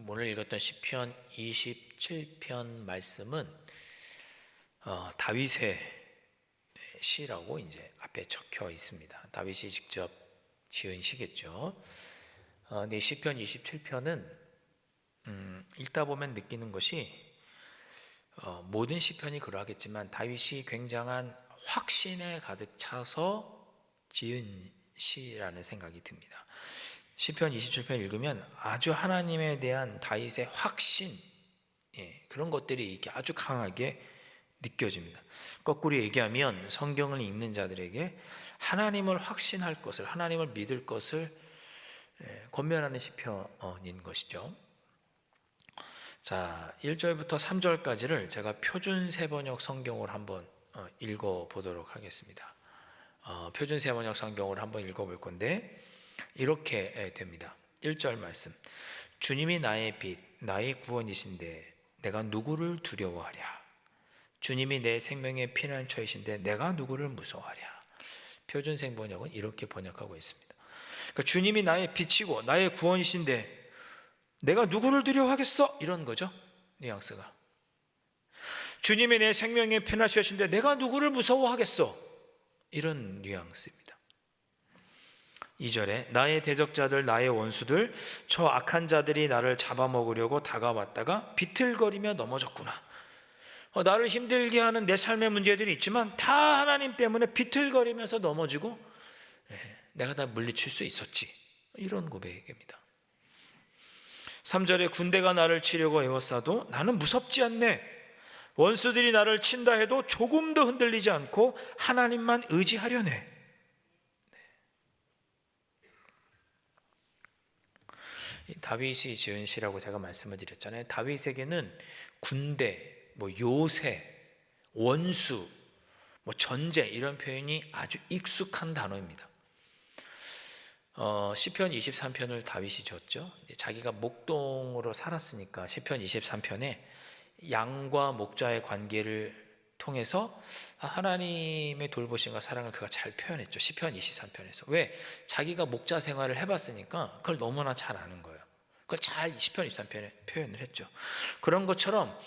오늘 읽었던 시편 27편 말씀은 다윗의 시라고 이제 앞에 적혀 있습니다. 다윗이 직접 지은 시겠죠. 근데 시편 27편은 읽다 보면 느끼는 것이 모든 시편이 그러하겠지만 다윗이 굉장한 확신에 가득 차서 지은 시라는 생각이 듭니다. 시편 27편 읽으면 아주 하나님에 대한 다윗의 확신, 그런 것들이 이렇게 아주 강하게 느껴집니다. 거꾸로 얘기하면 성경을 읽는 자들에게 하나님을 확신할 것을, 하나님을 믿을 것을 권면하는 시편인 것이죠. 자, 1절부터 3절까지를 제가 표준 세번역 성경으로 한번 읽어보도록 하겠습니다. 표준 세번역 성경으로 한번 읽어볼 건데 이렇게 됩니다. 1절 말씀. 주님이 나의 빛, 나의 구원이신데 내가 누구를 두려워하랴. 주님이 내 생명의 피난처이신데 내가 누구를 무서워하랴. 표준 세번역은 이렇게 번역하고 있습니다. 그러니까 주님이 나의 빛이고 나의 구원이신데 내가 누구를 두려워하겠어? 이런 거죠, 뉘앙스가. 주님이 내 생명의 피난처이신데 내가 누구를 무서워하겠어? 이런 뉘앙스입니다. 2절에 나의 대적자들, 나의 원수들, 저 악한 자들이 나를 잡아먹으려고 다가왔다가 비틀거리며 넘어졌구나. 나를 힘들게 하는 내 삶의 문제들이 있지만 다 하나님 때문에 비틀거리면서 넘어지고 내가 다 물리칠 수 있었지. 이런 고백입니다. 3절에 군대가 나를 치려고 애워싸도 나는 무섭지 않네. 원수들이 나를 친다 해도 조금도 흔들리지 않고 하나님만 의지하려네. 다윗이 지은 시라고 제가 말씀을 드렸잖아요. 다윗에게는 군대, 요새, 원수, 전제 이런 표현이 아주 익숙한 단어입니다. 시편 23편을 다윗이 지었죠. 자기가 목동으로 살았으니까 시편 23편에 양과 목자의 관계를 통해서 하나님의 돌보심과 사랑을 그가 잘 표현했죠. 시편 23편에서. 왜? 자기가 목자 생활을 해봤으니까 그걸 너무나 잘 아는 거예요. 그걸 잘 시편 23편에 표현을 했죠. 그런 것처럼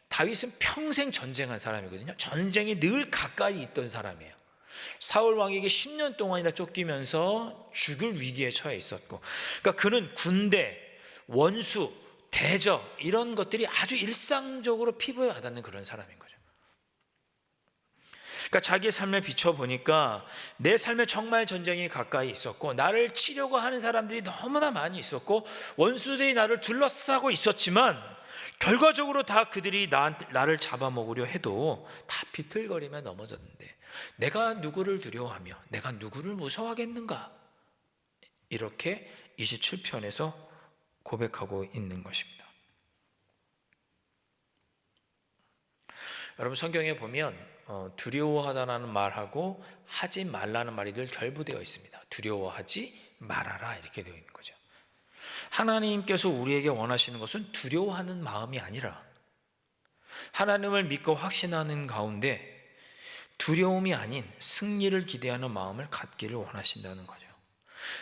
다윗은 평생 전쟁한 사람이거든요. 전쟁이 늘 가까이 있던 사람이에요. 사울 왕에게 10년 동안이나 쫓기면서 죽을 위기에 처해 있었고, 그러니까 그는 군대, 원수, 대적 이런 것들이 아주 일상적으로 피부에 와닿는 그런 사람인 거죠. 그러니까 자기의 삶을 비춰보니까 내 삶에 정말 전쟁이 가까이 있었고 나를 치려고 하는 사람들이 너무나 많이 있었고 원수들이 나를 둘러싸고 있었지만 결과적으로 다 그들이 나를 잡아먹으려 해도 다 비틀거리며 넘어졌는데 내가 누구를 두려워하며 내가 누구를 무서워하겠는가? 이렇게 27편에서 고백하고 있는 것입니다. 여러분 성경에 보면 두려워하다라는 말하고 하지 말라는 말이 늘 결부되어 있습니다. 두려워하지 말아라 이렇게 되어 있는 거죠. 하나님께서 우리에게 원하시는 것은 두려워하는 마음이 아니라 하나님을 믿고 확신하는 가운데 두려움이 아닌 승리를 기대하는 마음을 갖기를 원하신다는 거죠.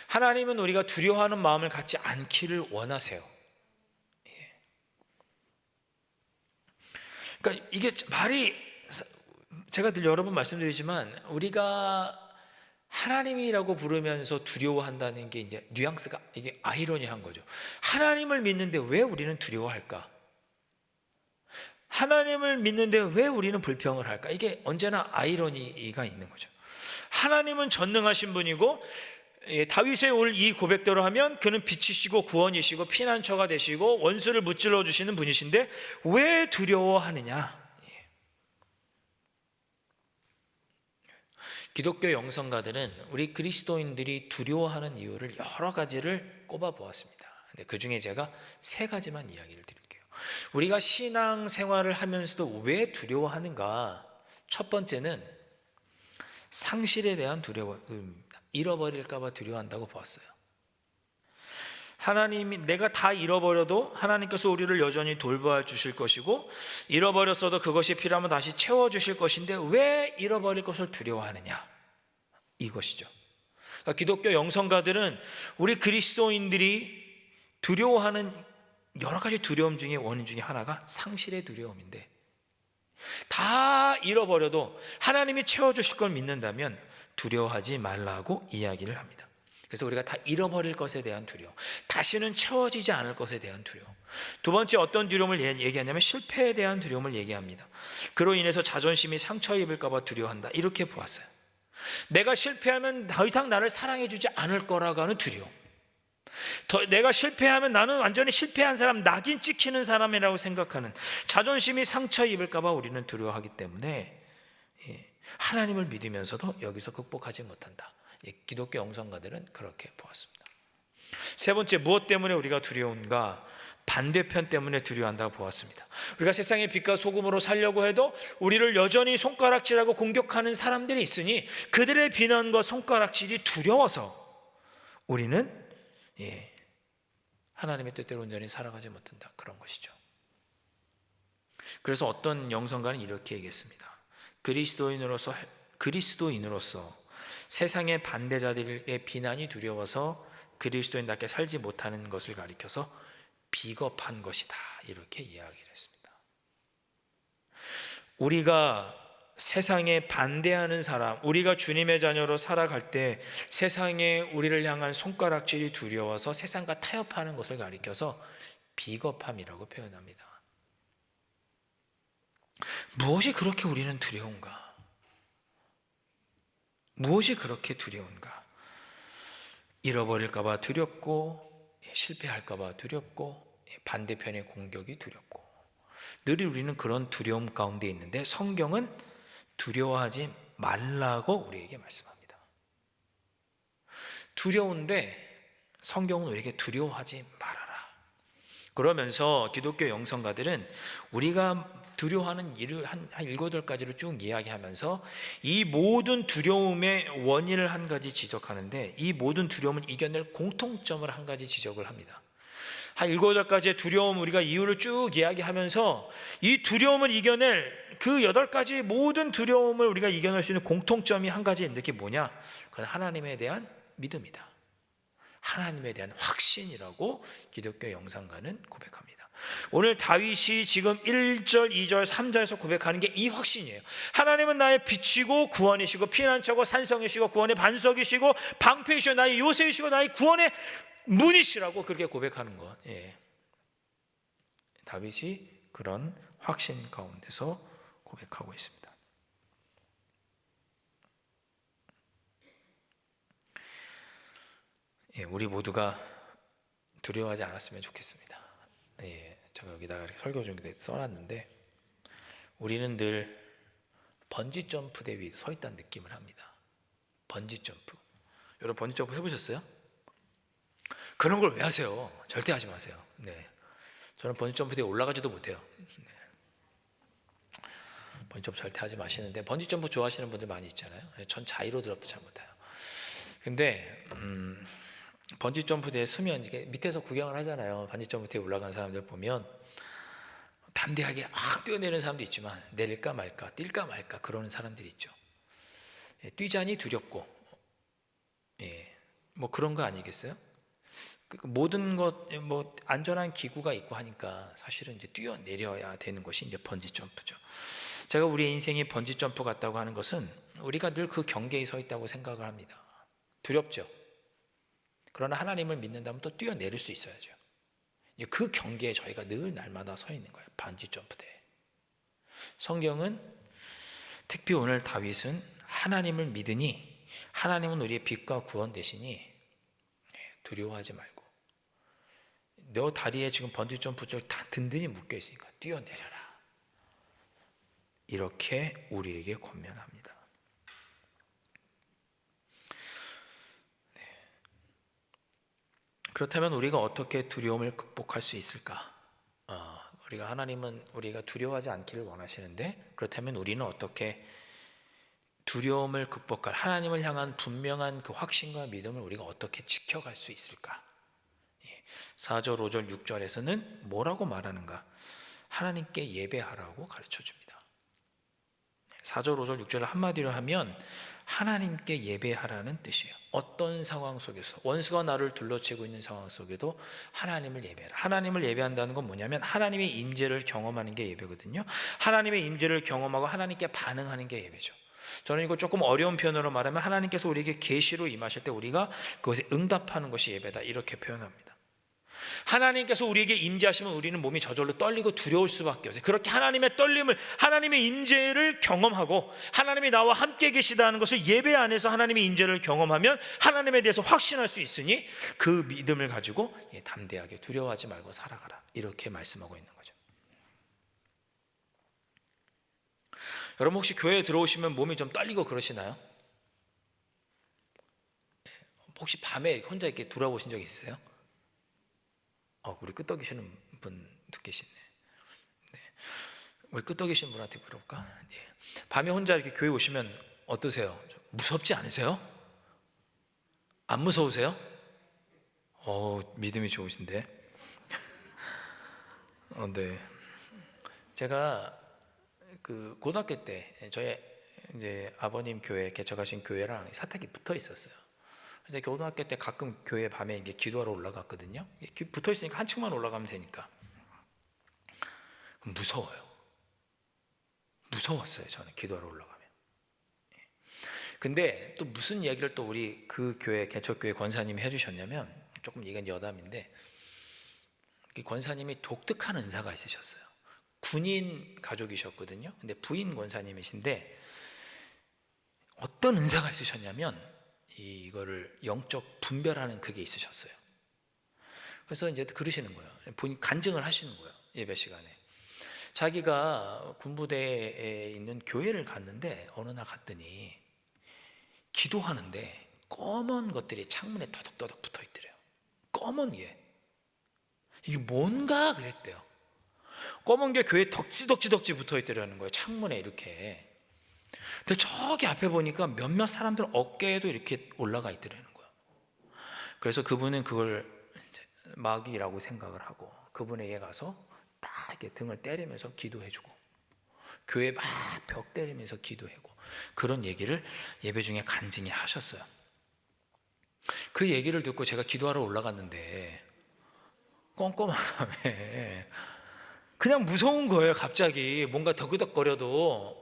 하나님은 우리가 두려워하는 마음을 갖지 않기를 원하세요. 그러니까 이게 말이, 제가 늘 여러 번 말씀드리지만 우리가 하나님이라고 부르면서 두려워한다는 게 이제 뉘앙스가 이게 아이러니한 거죠. 하나님을 믿는데 왜 우리는 두려워할까? 하나님을 믿는데 왜 우리는 불평을 할까? 이게 언제나 아이러니가 있는 거죠. 하나님은 전능하신 분이고 다윗의 오늘 이 고백대로 하면 그는 빛이시고 구원이시고 피난처가 되시고 원수를 무찔러 주시는 분이신데 왜 두려워하느냐? 기독교 영성가들은 우리 그리스도인들이 두려워하는 이유를 여러 가지를 꼽아 보았습니다. 근데 그 중에 제가 3가지만 이야기를 드릴게요. 우리가 신앙 생활을 하면서도 왜 두려워하는가? 첫 번째는 상실에 대한 두려움입니다. 잃어버릴까 봐 두려워한다고 보았어요. 하나님이 내가 다 잃어버려도 하나님께서 우리를 여전히 돌봐 주실 것이고 잃어버렸어도 그것이 필요하면 다시 채워주실 것인데 왜 잃어버릴 것을 두려워하느냐? 이것이죠. 그러니까 기독교 영성가들은 우리 그리스도인들이 두려워하는 여러 가지 두려움 중에 원인 중에 하나가 상실의 두려움인데, 다 잃어버려도 하나님이 채워주실 걸 믿는다면 두려워하지 말라고 이야기를 합니다. 그래서 우리가 다 잃어버릴 것에 대한 두려움, 다시는 채워지지 않을 것에 대한 두려움. 두 번째 어떤 두려움을 얘기하냐면 실패에 대한 두려움을 얘기합니다. 그로 인해서 자존심이 상처 입을까 봐 두려워한다, 이렇게 보았어요. 내가 실패하면 더 이상 나를 사랑해 주지 않을 거라고 하는 두려움. 내가 실패하면 나는 완전히 실패한 사람, 낙인 찍히는 사람이라고 생각하는, 자존심이 상처 입을까 봐 우리는 두려워하기 때문에 하나님을 믿으면서도 여기서 극복하지 못한다. 기독교 영성가들은 그렇게 보았습니다. 세 번째, 무엇 때문에 우리가 두려운가? 반대편 때문에 두려워한다고 보았습니다. 우리가 세상의 빛과 소금으로 살려고 해도 우리를 여전히 손가락질하고 공격하는 사람들이 있으니 그들의 비난과 손가락질이 두려워서 우리는 하나님의 뜻대로 온전히 살아가지 못한다, 그런 것이죠. 그래서 어떤 영성가는 이렇게 얘기했습니다. 그리스도인으로서 세상의 반대자들의 비난이 두려워서 그리스도인답게 살지 못하는 것을 가리켜서 비겁한 것이다, 이렇게 이야기를 했습니다. 우리가 세상에 반대하는 사람, 우리가 주님의 자녀로 살아갈 때 세상에 우리를 향한 손가락질이 두려워서 세상과 타협하는 것을 가리켜서 비겁함이라고 표현합니다. 무엇이 그렇게 우리는 두려운가? 무엇이 그렇게 두려운가? 잃어버릴까 봐 두렵고, 실패할까 봐 두렵고, 반대편의 공격이 두렵고, 늘 우리는 그런 두려움 가운데 있는데 성경은 두려워하지 말라고 우리에게 말씀합니다. 두려운데 성경은 우리에게 두려워하지 말아라. 그러면서 기독교 영성가들은 우리가 두려워하는 일을 한 7가지를 쭉 이야기하면서 이 모든 두려움의 원인을 한 가지 지적하는데, 이 모든 두려움을 이겨낼 공통점을 한 가지 지적을 합니다. 한 7가지의 두려움, 우리가 이유를 쭉 이야기하면서 이 두려움을 이겨낼 그 8가지 모든 두려움을 우리가 이겨낼 수 있는 공통점이 한 가지 있는데, 그게 뭐냐? 그건 하나님에 대한 믿음이다, 하나님에 대한 확신이라고 기독교 영성가는 고백합니다. 오늘 다윗이 지금 1절, 2절, 3절에서 고백하는 게 이 확신이에요. 하나님은 나의 빛이고 구원이시고 피난처고 산성이시고 구원의 반석이시고 방패이시고 나의 요새이시고 나의 구원의 문이시라고 그렇게 고백하는 것. 다윗이 그런 확신 가운데서 고백하고 있습니다. 우리 모두가 두려워하지 않았으면 좋겠습니다. 제가 여기다가 설교 중에 써놨는데, 우리는 늘 번지 점프대 위에 서 있다는 느낌을 합니다. 번지 점프. 여러분 번지 점프 해보셨어요? 그런 걸 왜 하세요? 절대 하지 마세요. 저는 번지 점프대에 올라가지도 못해요. 번지 점프 절대 하지 마시는데, 번지 점프 좋아하시는 분들 많이 있잖아요. 전 자이로 드롭도 잘 못해요. 근데 번지 점프대에 서면 이게 밑에서 구경을 하잖아요. 번지 점프대에 올라간 사람들 보면 담대하게 뛰어내리는 사람도 있지만 내릴까 말까, 뛸까 말까 그러는 사람들이 있죠. 뛰자니 두렵고, 뭐 그런 거 아니겠어요? 모든 것, 뭐 안전한 기구가 있고 하니까 사실은 이제 뛰어내려야 되는 것이 이제 번지 점프죠. 제가 우리 인생이 번지 점프 같다고 하는 것은 우리가 늘 그 경계에 서 있다고 생각을 합니다. 두렵죠. 그러나 하나님을 믿는다면 또 뛰어내릴 수 있어야죠. 그 경계에 저희가 늘 날마다 서 있는 거예요. 번지 점프대. 성경은 특히 오늘 다윗은 하나님을 믿으니 하나님은 우리의 빛과 구원 되시니 두려워하지 말고, 너 다리에 지금 번지 점프줄 다 든든히 묶여 있으니까 뛰어내려라, 이렇게 우리에게 권면합니다. 그렇다면 우리가 어떻게 두려움을 극복할 수 있을까? 우리가 하나님은 우리가 두려워하지 않기를 원하시는데, 그렇다면 우리는 어떻게 두려움을 극복할, 하나님을 향한 분명한 그 확신과 믿음을 우리가 어떻게 지켜갈 수 있을까? 4절, 5절, 6절에서는 뭐라고 말하는가? 하나님께 예배하라고 가르쳐 줍니다. 4절, 5절, 6절을 한마디로 하면 하나님께 예배하라는 뜻이에요. 어떤 상황 속에서 원수가 나를 둘러치고 있는 상황 속에도 하나님을 예배하라. 하나님을 예배한다는 건 뭐냐면 하나님의 임재를 경험하는 게 예배거든요. 하나님의 임재를 경험하고 하나님께 반응하는 게 예배죠. 저는 이거 조금 어려운 표현으로 말하면 하나님께서 우리에게 계시로 임하실 때 우리가 그것에 응답하는 것이 예배다, 이렇게 표현합니다. 하나님께서 우리에게 임재하시면 우리는 몸이 저절로 떨리고 두려울 수밖에 없어요. 그렇게 하나님의 떨림을, 하나님의 임재를 경험하고 하나님이 나와 함께 계시다는 것을 예배 안에서 하나님의 임재를 경험하면 하나님에 대해서 확신할 수 있으니 그 믿음을 가지고 담대하게 두려워하지 말고 살아가라, 이렇게 말씀하고 있는 거죠. 여러분 혹시 교회에 들어오시면 몸이 좀 떨리고 그러시나요? 혹시 밤에 혼자 이렇게 돌아보신 적 있으세요? 우리 끄떡이시는 분도 계시네. 네. 우리 끄떡이시는 분한테 물어볼까? 네. 밤에 혼자 이렇게 교회 오시면 어떠세요? 좀 무섭지 않으세요? 안 무서우세요? 믿음이 좋으신데. 네. 제가 그 고등학교 때 저희 이제 아버님 교회 개척하신 교회랑 사택이 붙어 있었어요. 그래서 고등학교 때 가끔 교회 밤에 이게 기도하러 올라갔거든요. 붙어 있으니까 한 층만 올라가면 되니까. 무서웠어요. 저는 기도하러 올라가면. 근데 또 무슨 얘기를 또 우리 그 교회 개척교회 권사님이 해주셨냐면, 조금 이건 여담인데, 권사님이 독특한 은사가 있으셨어요. 군인 가족이셨거든요. 근데 부인 권사님이신데 어떤 은사가 있으셨냐면 이거를 영적 분별하는 그게 있으셨어요. 그래서 이제 그러시는 거예요. 본인 간증을 하시는 거예요. 예배 시간에 자기가 군부대에 있는 교회를 갔는데 어느 날 갔더니 기도하는데 검은 것들이 창문에 더덕더덕 붙어 있더래요. 검은 게 이게 뭔가 그랬대요. 검은 게 교회에 덕지덕지 붙어 있더라는 거예요. 창문에 이렇게. 근데 저기 앞에 보니까 몇몇 사람들 어깨에도 이렇게 올라가 있더라는 거예요. 그래서 그분은 그걸 마귀라고 생각을 하고 그분에게 가서 딱 이렇게 등을 때리면서 기도해주고 교회 막 벽 때리면서 기도하고 그런 얘기를 예배 중에 간증히 하셨어요. 그 얘기를 듣고 제가 기도하러 올라갔는데 껌껌한 밤에 그냥 무서운 거예요. 갑자기 뭔가 더그덕거려도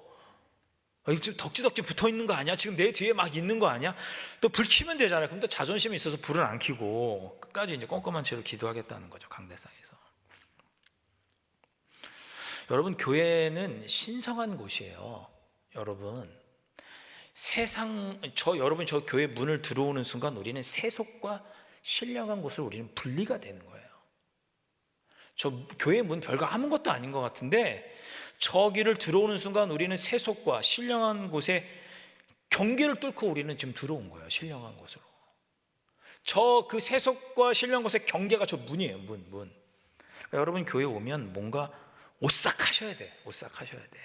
지금 덕지덕지 붙어 있는 거 아니야? 지금 내 뒤에 막 있는 거 아니야? 또 불 켜면 되잖아요. 그럼 또 자존심이 있어서 불은 안 켜고 끝까지 이제 껌껌한 채로 기도하겠다는 거죠. 강대상에서. 여러분 교회는 신성한 곳이에요. 여러분 여러분 저 교회 문을 들어오는 순간 우리는 세속과 신령한 곳을 우리는 분리가 되는 거예요. 저 교회 문 별거 아무것도 아닌 것 같은데 저기를 들어오는 순간 우리는 세속과 신령한 곳에 경계를 뚫고 우리는 지금 들어온 거예요. 신령한 곳으로. 저 그 세속과 신령한 곳의 경계가 저 문이에요. 문. 그러니까 여러분 교회 오면 뭔가 오싹하셔야 돼. 오싹하셔야 돼.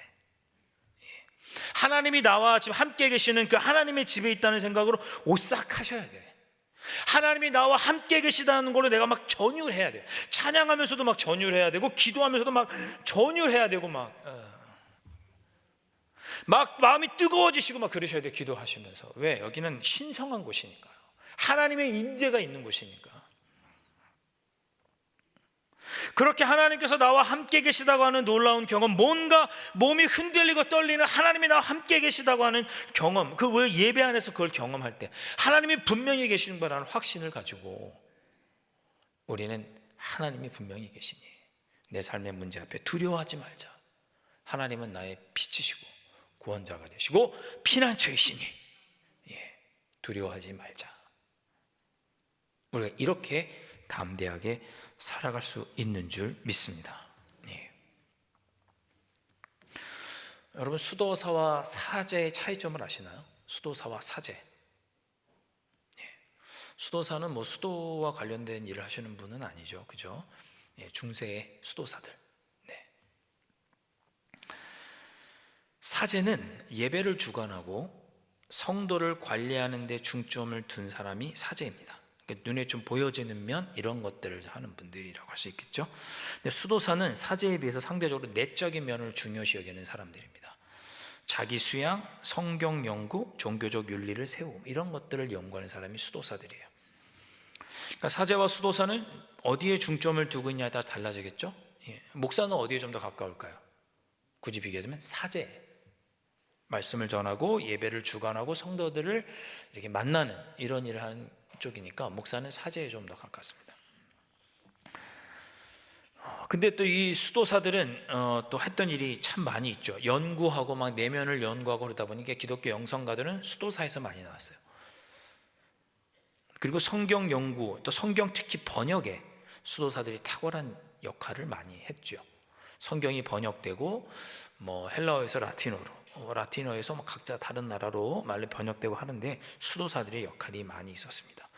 하나님이 나와 지금 함께 계시는 그 하나님의 집에 있다는 생각으로 오싹하셔야 돼. 하나님이 나와 함께 계시다는 걸로 내가 막 전율해야 돼. 찬양하면서도 막 전율해야 되고 기도하면서도 막 전율해야 되고 막 마음이 뜨거워지시고 막 그러셔야 돼. 기도하시면서. 왜? 여기는 신성한 곳이니까요. 하나님의 임재가 있는 곳이니까. 그렇게 하나님께서 나와 함께 계시다고 하는 놀라운 경험, 뭔가 몸이 흔들리고 떨리는 하나님이 나와 함께 계시다고 하는 경험, 그 왜 예배 안에서 그걸 경험할 때 하나님이 분명히 계시는 거라는 확신을 가지고 우리는 하나님이 분명히 계시니 내 삶의 문제 앞에 두려워하지 말자. 하나님은 나의 빛이시고 구원자가 되시고 피난처이시니 두려워하지 말자. 우리가 이렇게 담대하게 살아갈 수 있는 줄 믿습니다. 여러분 수도사와 사제의 차이점을 아시나요? 수도사와 사제. 수도사는 뭐 수도와 관련된 일을 하시는 분은 아니죠, 그죠? 중세의 수도사들. 사제는 예배를 주관하고 성도를 관리하는 데 중점을 둔 사람이 사제입니다. 눈에 좀 보여지는 면 이런 것들을 하는 분들이라고 할 수 있겠죠. 근데 수도사는 사제에 비해서 상대적으로 내적인 면을 중요시 여기는 사람들입니다. 자기 수양, 성경 연구, 종교적 윤리를 세움, 이런 것들을 연구하는 사람이 수도사들이에요. 그러니까 사제와 수도사는 어디에 중점을 두고 있냐에 따라 달라지겠죠. 목사는 어디에 좀 더 가까울까요? 굳이 비교하자면 사제, 말씀을 전하고 예배를 주관하고 성도들을 이렇게 만나는 이런 일을 하는 쪽이니까 목사는 사제에 좀 더 가깝습니다. 근데 또 이 수도사들은 또 했던 일이 참 많이 있죠. 연구하고 막 내면을 연구하고 그러다 보니까 기독교 영성가들은 수도사에서 많이 나왔어요. 그리고 성경 연구, 또 성경 특히 번역에 수도사들이 탁월한 역할을 많이 했죠. 성경이 번역되고 뭐 헬라어에서 라틴어로, 라틴어에서 뭐 각자 다른 나라로 말로 번역되고 하는데 수도사들의 역할이 많이 있었습니다.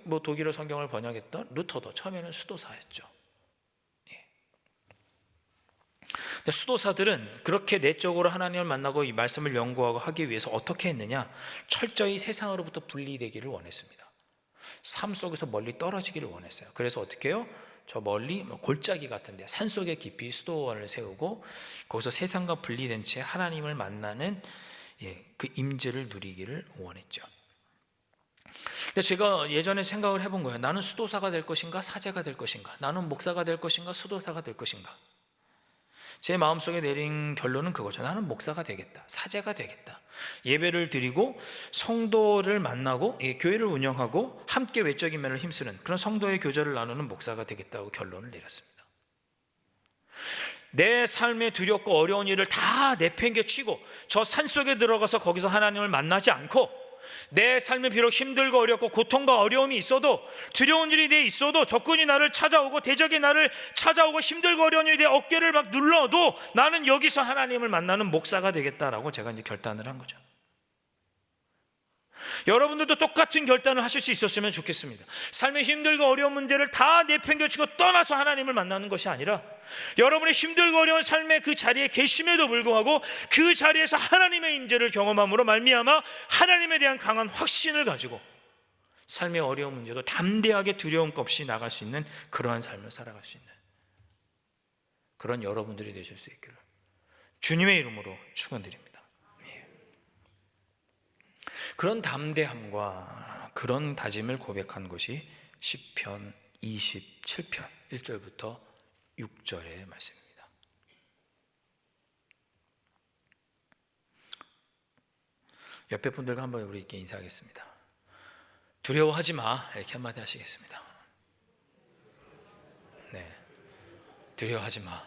뭐 독일어 성경을 번역했던 루터도 처음에는 수도사였죠. 근데 수도사들은 그렇게 내적으로 하나님을 만나고 이 말씀을 연구하고 하기 위해서 어떻게 했느냐? 철저히 세상으로부터 분리되기를 원했습니다. 삶 속에서 멀리 떨어지기를 원했어요. 그래서 어떻게 해요? 저 멀리 골짜기 같은데 산속에 깊이 수도원을 세우고 거기서 세상과 분리된 채 하나님을 만나는 그 임재를 누리기를 원했죠. 근데 제가 예전에 생각을 해본 거예요. 나는 수도사가 될 것인가 사제가 될 것인가? 나는 목사가 될 것인가 수도사가 될 것인가? 제 마음속에 내린 결론은 그거죠. 나는 목사가 되겠다, 사제가 되겠다. 예배를 드리고 성도를 만나고 교회를 운영하고 함께 외적인 면을 힘쓰는 그런 성도의 교제를 나누는 목사가 되겠다고 결론을 내렸습니다. 내 삶의 두렵고 어려운 일을 다 내팽개치고 저 산속에 들어가서 거기서 하나님을 만나지 않고 내 삶이 비록 힘들고 어렵고 고통과 어려움이 있어도 두려운 일이 내 있어도 적군이 나를 찾아오고 대적이 나를 찾아오고 힘들고 어려운 일이 내 어깨를 막 눌러도 나는 여기서 하나님을 만나는 목사가 되겠다라고 제가 이제 결단을 한 거죠. 여러분들도 똑같은 결단을 하실 수 있었으면 좋겠습니다. 삶의 힘들고 어려운 문제를 다 내팽개치고 떠나서 하나님을 만나는 것이 아니라 여러분의 힘들고 어려운 삶의 그 자리에 계심에도 불구하고 그 자리에서 하나님의 임재를 경험함으로 말미암아 하나님에 대한 강한 확신을 가지고 삶의 어려운 문제도 담대하게 두려움 없이 나갈 수 있는 그러한 삶을 살아갈 수 있는 그런 여러분들이 되실 수 있기를 주님의 이름으로 축원드립니다. 그런 담대함과 그런 다짐을 고백한 것이 시편 27편 1절부터 6절의 말씀입니다. 옆에 분들과 한번 우리 있게 인사하겠습니다. 두려워하지 마, 이렇게 한마디 하시겠습니다. 네, 두려워하지 마.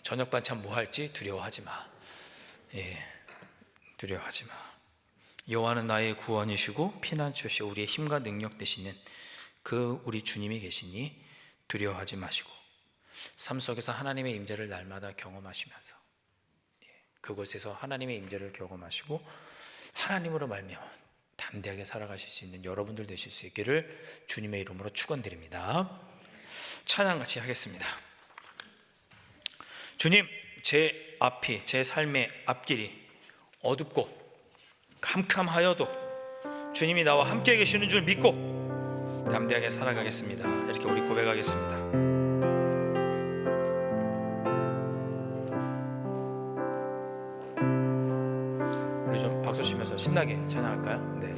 저녁 반찬 뭐 할지 두려워하지 마. 두려워하지 마. 여호와는 나의 구원이시고 피난처시오 우리의 힘과 능력 되시는 그 우리 주님이 계시니 두려워하지 마시고 삶 속에서 하나님의 임재를 날마다 경험하시면서 그곳에서 하나님의 임재를 경험하시고 하나님으로 말미암아 담대하게 살아가실 수 있는 여러분들 되실 수 있기를 주님의 이름으로 축원드립니다. 찬양 같이 하겠습니다. 주님, 제 앞이 제 삶의 앞길이 어둡고 캄캄하여도 주님이 나와 함께 계시는 줄 믿고 담대하게 살아가겠습니다. 이렇게 우리 고백하겠습니다. 우리 좀 박수 치면서 신나게 찬양할까요? 네.